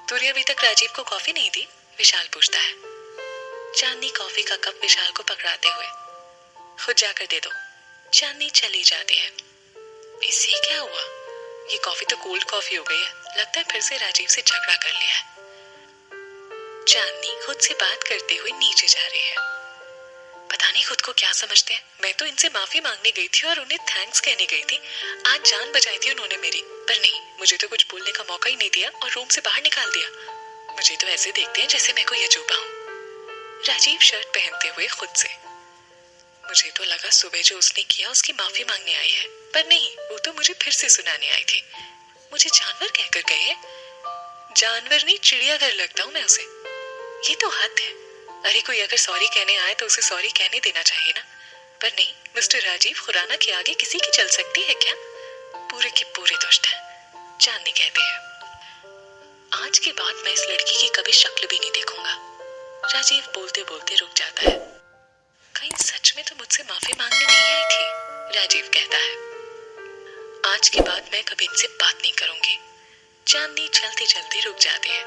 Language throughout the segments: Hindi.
तूने अभी तक राजीव को कॉफी नहीं दी? विशाल पूछता है। चांदनी कॉफी का कप विशाल को पकड़ाते हुए, खुद जाकर दे दो। चांदनी चली जाती है। इसे क्या हुआ? ये कॉफी तो कोल्ड कॉफी हो गई है। लगता है फिर से राजीव से झगड़ा कर लिया है। चांदनी खुद से बात करते हुए नीचे जा रही है। पता नहीं खुद को क्या समझते हैं। मैं तो इनसे माफी मांगने गई थी और उन्हें थैंक्स कहने गई थी। आज जान बचाई थी उन्होंने मेरी, पर नहीं, मुझे तो कुछ बोलने का मौका ही नहीं दिया और रूम से बाहर निकाल दिया। मुझे तो ऐसे देखते हैं जैसे मैं कोई अजूबा हूँ। राजीव शर्ट पहनते हुए खुद से, मुझे तो लगा सुबह जो उसने किया उसकी माफी मांगने आई है, पर नहीं, वो तो मुझे फिर से सुनाने आई थी। मुझे जानवर कहकर गए हैं। जानवर नहीं, चिड़ियाघर लगता हूँ मैं उसे। ये तो हद है। अरे कोई अगर सॉरी कहने आए तो उसे सॉरी कहने देना चाहिए ना। पर नहीं, मिस्टर राजीव खुराना के आगे किसी की चल सकती है क्या? पूरे के पूरे दुष्ट है, चांदनी कहते हैं। आज के बाद मैं इस लड़की की कभी शक्ल भी नहीं देखूंगा। राजीव बोलते बोलते रुक जाता है। कहीं सच में तो मुझसे माफी मांगने नहीं आई थी, राजीव कहता है। आज के बाद मैं कभी इनसे बात नहीं करूंगी। चांदनी चलते चलते रुक जाती है।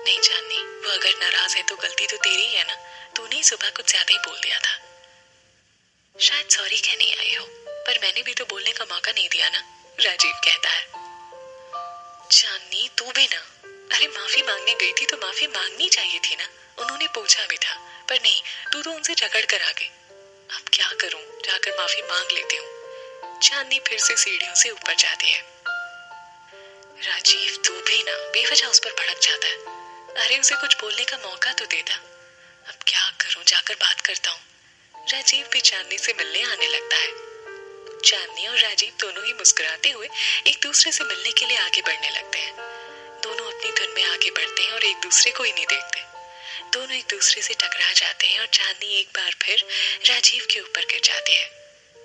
नहीं चांदनी, वो अगर नाराज है तो गलती तो तेरी है ना। तूने ही सुबह कुछ ज्यादा ही बोल दिया था। शायद सॉरी कहने आई हो, पर मैंने भी तो बोलने का मौका नहीं दिया ना, राजीव कहता है। चांदनी तू भी ना। अरे माफी मांगने गई थी तो माफी मांगनी चाहिए थी ना। उन्होंने पूछा भी था, पर नहीं, तू तो उनसे झगड़ कर आ गई। अब क्या करूं, जाकर माफी मांग लेती हूँ। चांदनी फिर से सीढ़ियों से ऊपर जाती है। राजीव तू भी ना, बेवजह उस पर भड़क जाता है। अरे उसे कुछ बोलने का मौका तो देता। अब क्या करूं, जाकर बात करता हूँ। राजीव भी चांदनी से मिलने आने लगता है। चांदनी और राजीव दोनों ही मुस्कुराते हुए एक दूसरे से मिलने के लिए आगे बढ़ने लगते हैं। दोनों अपनी धुन में आगे बढ़ते हैं और एक दूसरे को ही नहीं देखते। दोनों एक दूसरे से टकरा जाते हैं और चांदनी एक बार फिर राजीव के ऊपर गिर जाती है।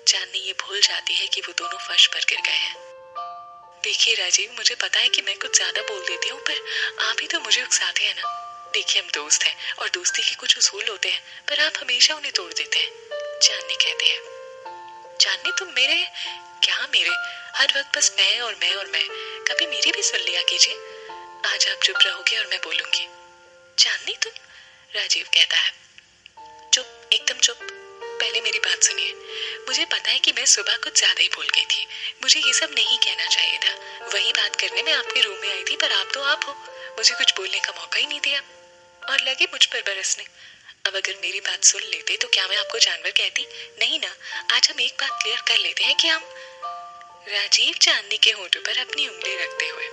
चांदनी ये भूल जाती है कि वो दोनों फर्श पर गिर गए हैं। देखिए राजीव, मुझे पता है कि मैं कुछ ज्यादा बोल देती हूँ, पर आप ही तो मुझे उकसाते हैं ना। देखिए हम दोस्त हैं और दोस्ती के कुछ उसूल होते हैं, पर आप हमेशा उन्हें तोड़ देते हैं, चांदनी कहते हैं। चांदनी तुम मेरे क्या मेरे, हर वक्त बस मैं और मैं और मैं। कभी मेरी भी सुन लिया कीजिए। आज आप चुप रहोगे और मैं बोलूंगी। चांदनी तुम, राजीव कहता है। चुप, एकदम चुप। पहले मेरी बात सुनिए। मुझे पता है कि मैं सुबह कुछ ज्यादा ही बोल गई थी। मुझे ये सब नहीं कहना चाहिए था। वही बात करने में आपके रूम में आई थी, पर आप तो आप हो। मुझे कुछ बोलने का मौका ही नहीं दिया और लगे मुझ पर बरसने। अब अगर मेरी बात सुन लेते तो क्या मैं आपको जानवर कहती? नहीं ना। आज हम एक बात क्लियर कर लेते हैं कि हम। राजीव चांदनी के होंठों पर अपनी उंगली रखते हुए,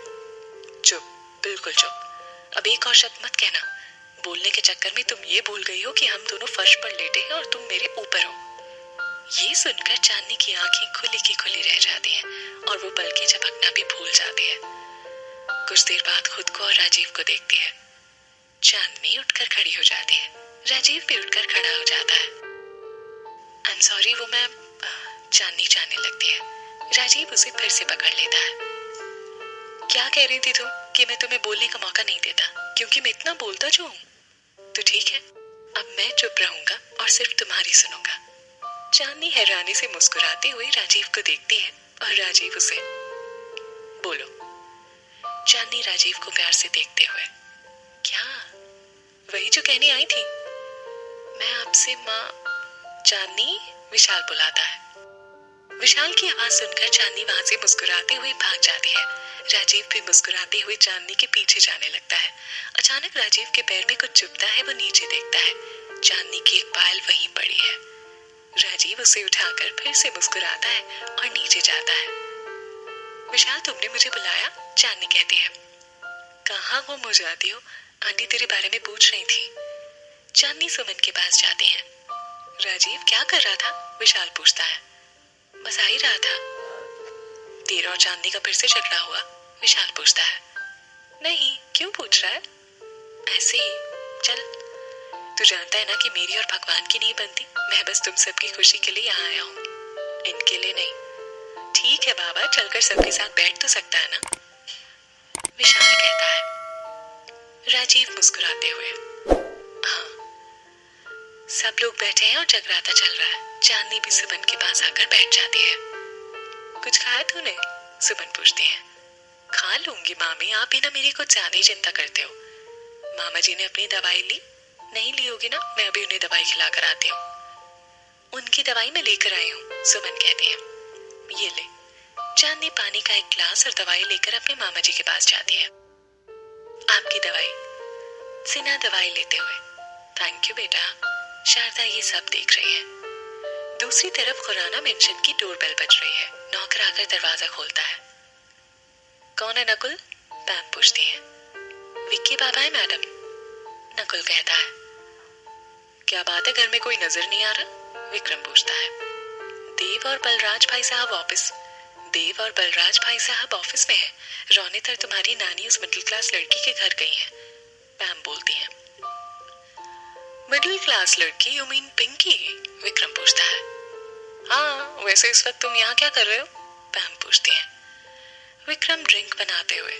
चुप, बिल्कुल चुप। अब एक और शब्द मत कहना। बोलने के चक्कर में तुम ये भूल गई हो कि हम दोनों फर्श पर लेटे हैं और तुम मेरे ऊपर हो। ये सुनकर चांदनी की आंखें खुली की खुली रह जाती हैं और वो पलकें झपकना भी भूल जाती है। कुछ देर बाद खुद को और राजीव को देखती है। चांदनी उठकर खड़ी हो जाती है। राजीव भी उठकर खड़ा हो जाता है। आई एम सॉरी, वो मैं, चांदनी जाने लगती है। राजीव उसे फिर से पकड़ लेता है। क्या कह रही थी तुम कि मैं तुम्हें बोलने का मौका नहीं देता क्योंकि मैं इतना बोलता जो हूँ? तो ठीक है, अब मैं चुप रहूंगा और सिर्फ तुम्हारी सुनूंगा। चांदनी हैरानी से मुस्कुराते हुए राजीव को देखती है और राजीव उसे, बोलो। चांदनी राजीव को प्यार से देखते हुए, क्या? वही जो कहने आई थी। मैं आपसे माँ। चांदनी, विशाल बुलाता है। विशाल की आवाज सुनकर चांदनी वहां से मुस्कुराते हुए भाग जाती है। राजीव भी मुस्कुराते हुए चांदनी के पीछे जाने लगता है। अचानक राजीव के पैर में कुछ चुभता है। वो नीचे देखता है। चांदनी की एक पायल वहीं पड़ी है। राजीव उसे उठाकर फिर से मुस्कुराता है और नीचे जाता है। विशाल, तुमने मुझे बुलाया? चांदनी कहती है। कहाँ गुम हो जाती हो? आंटी तेरे बारे में पूछ रही थी। चांदनी सुमन के पास जाती है। राजीव क्या कर रहा था? विशाल पूछता है। बस आ ही रहा था। तेरा और चांदनी का फिर से झगड़ा हुआ? विशाल पूछता है। नहीं, क्यों पूछ रहा है? ऐसे ही। चल, तू जानता है ना कि मेरी और भगवान की नहीं बनती। मैं बस तुम सबकी खुशी के लिए यहाँ आया हूँ, इनके लिए नहीं। ठीक है बाबा, चलकर सबके साथ बैठ तो सकता है ना, विशाल कहता है। राजीव मुस्कुराते हुए, हाँ। सब लोग बैठे हैं और जगराता चल रहा है। चांदनी भी सुमन के पास आकर बैठ जाती है। कुछ खाया तूने? सुमन पूछती है। खा लूंगी मामी, आप भी ना मेरी कुछ ज्यादा ही चिंता करते हो। मामा जी ने अपनी दवाई ली? नहीं ली होगी ना, मैं अभी उन्हें दवाई खिला कर आती हूँ। उनकी दवाई मैं लेकर आई हूँ, सुमन कहती है। ये ले। चांदनी पानी का एक ग्लास और दवाई लेकर अपने मामा जी के पास जाती है। आपकी दवाई। सिन्हा दवाई लेते हुए, थैंक यू बेटा। शारदा ये सब देख रही है। दूसरी तरफ खुराना मेंशन की डोरबेल बज रही है। नौकर आकर दरवाजा खोलता है। कौन है नकुल? पैम पूछती है। विक्की बाबा है मैडम, नकुल कहता है। क्या बात है, घर में कोई नजर नहीं आ रहा? विक्रम पूछता है। देव और बलराज भाई साहब ऑफिस में है। रौनित तुम्हारी नानी उस मिडिल क्लास लड़की के घर गई है, पैम बोलती है। मिडिल क्लास लड़की, यू मीन पिंकी? विक्रम पूछता है। हाँ, वैसे इस वक्त तुम यहाँ क्या कर रहे हो? पैम पूछती है। विक्रम ड्रिंक बनाते हुए,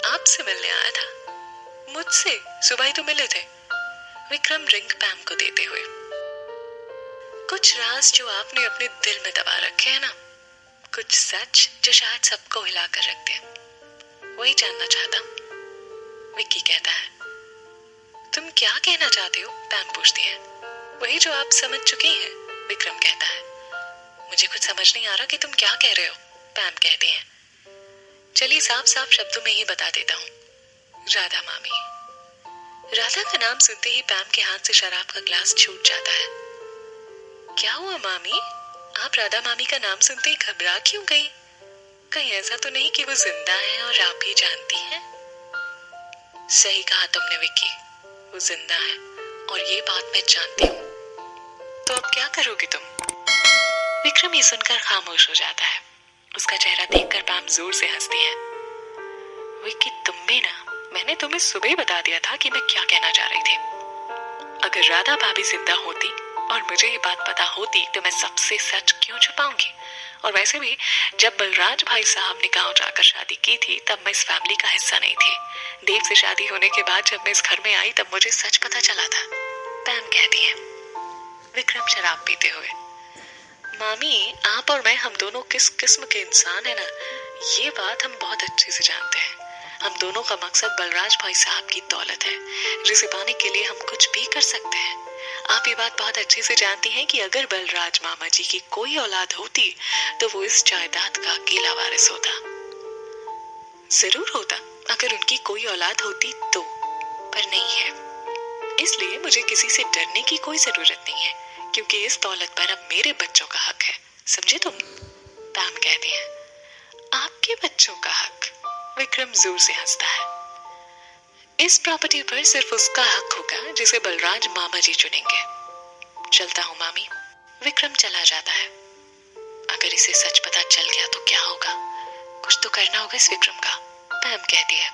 आपसे मिलने आया था। मुझसे? सुबह ही तो मिले थे। विक्रम ड्रिंक पैम को देते हुए। कुछ राज जो आपने अपने दिल में दबा रखे हैं ना, कुछ सच जो शायद सबको हिला कर रख दे, वही जानना चाहता हूँ, विक्की कहता है। तुम क्या कहना चाहते हो? पैम पूछती है। वही जो आप समझ चुकी हैं, विक्रम कहता है। मुझे कुछ समझ नहीं आ रहा कि तुम क्या कह रहे हो, पैम कहती है। चलिए साफ साफ शब्दों में ही बता देता हूँ, राधा मामी। राधा का नाम सुनते ही पैम के हाथ से शराब का ग्लास छूट जाता है। क्या हुआ मामी? आप राधा मामी का नाम सुनते ही घबरा क्यों गई? कहीं ऐसा तो नहीं कि वो जिंदा है और आप ही जानती हैं? सही कहा तुमने विक्की, वो जिंदा है और ये बात मैं जानती हूँ। तो अब क्या करोगी तुम? विक्रम ये सुनकर खामोश हो जाता है। उसका चेहरा देखकर पैम जोर से हंसती है। विक्की, तुम भी ना, मैंने तुम्हें सुबह ही बता दिया था कि मैं क्या कहना चाह रही थी। अगर राधा भाभी जिंदा होती और मुझे ये बात पता होती तो मैं सबसे सच क्यों छुपाऊंगी? और वैसे भी जब बलराज भाई साहब ने गांव जाकर शादी की थी तब मैं इस फैमिली का हिस्सा नहीं थी। देव से शादी होने के बाद जब मैं इस घर में आई तब मुझे सच पता चला था, पैम कहती है। विक्रम शराब पीते हुए, मामी आप और मैं, हम दोनों किस किस्म के इंसान है ना, ये बात हम बहुत अच्छे से जानते हैं। हम दोनों का मकसद बलराज भाई साहब की दौलत है, जिसे पाने के लिए हम कुछ भी कर सकते हैं। आप ये बात बहुत अच्छे से जानती हैं कि अगर बलराज मामा जी की कोई औलाद होती तो वो इस जायदाद का अकेला वारिस होता। जरूर होता अगर उनकी कोई औलाद होती तो, पर नहीं है। इसलिए मुझे किसी से डरने की कोई जरूरत नहीं है, क्योंकि इस दौलत पर अब मेरे बच्चों का हक है, समझे तुम? पैम कहती है। आपके बच्चों का हक? विक्रम जोर से हंसता है। इस प्रॉपर्टी पर सिर्फ उसका हक होगा जिसे बलराज मामा जी चुनेंगे। चलता हूँ मामी। विक्रम चला जाता है। अगर इसे सच पता चल गया तो क्या होगा? कुछ तो करना होगा इस विक्रम का, पैम कहती है।